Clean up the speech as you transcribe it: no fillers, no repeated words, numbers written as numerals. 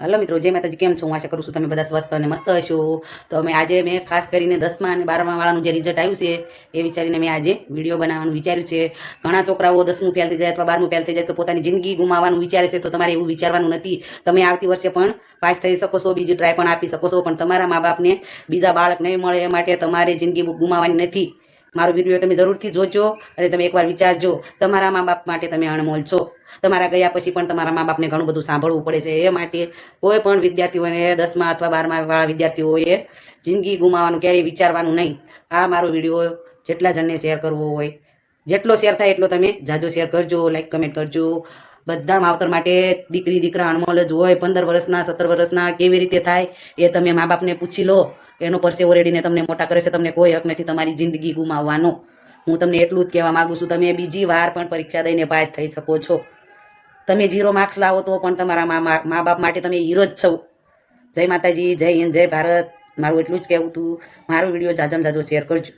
Hello મિત્રો, જય માતાજી. કેમ છો? હું આશા કરું છું તમે બધા સ્વસ્થ અને મસ્ત હશો. તો અમે મેં ખાસ કરીને 10મા અને 12મા વાળાનું જે રિઝલ્ટ આવ્યું છે એ વિચારીને મેં આજે વિડીયો બનાવવાનું વિચાર્યું છે. ઘણા છોકરાઓ 10મું ફેલ થઈ જાય અથવા 12મું ફેલ થઈ જાય તો પોતાની જિંદગી ગુમાવવાનું વિચારે છે. તો તમારે એવું વિચારવાનું નથી. તમે આવતી વર્ષે પણ પાસ થઈ શકો છો, બીજી ટ્રાય પણ આપી શકો છો, પણ તમારા મા બાપને બીજા બાળક નહીં મળે એ માટે તમારે જિંદગી ગુમાવવાની નથી. મારો વિડીયો તમે જરૂરથી જોજો અને તમે એકવાર વિચારજો. તમારા મા બાપ માટે તમે અણમોલ છો. તમારા ગયા પછી પણ તમારા મા બાપને ઘણું બધું સાંભળવું પડે છે. એ માટે કોઈ પણ વિદ્યાર્થીઓને 10મા અથવા 12મા વાળા વિદ્યાર્થીઓએ જિંદગી ગુમાવવાનું ક્યારેય વિચારવાનું નહીં. આ મારો વિડીયો જેટલા જણને શેર કરવો હોય, જેટલો શેર થાય એટલો તમે જાજો શેર કરજો, લાઈક કમેન્ટ કરજો. બધા માવતર માટે દીકરી દીકરા અણમોલ જ હોય. 15 વર્ષના 17 વર્ષના કેવી રીતે થાય એ તમે મા બાપને પૂછી લો. એનો પરસેવો રેડીને તમને મોટા કરે છે. તમને કોઈ હક નથી તમારી જિંદગી ગુમાવવાનો. હું તમને એટલું જ કહેવા માંગુ છું, તમે બીજી વાર પણ પરીક્ષા દઈને પાસ થઈ શકો છો. તમે 0 માર્ક્સ લાવો તો પણ તમારા મા બાપ માટે તમે હીરો જ છો. જય માતાજી, જય હિન્દ, જય ભારત. મારું એટલું જ કહેવું હતું. મારો વિડીયો જાજામાં જાજો શેર કરજો.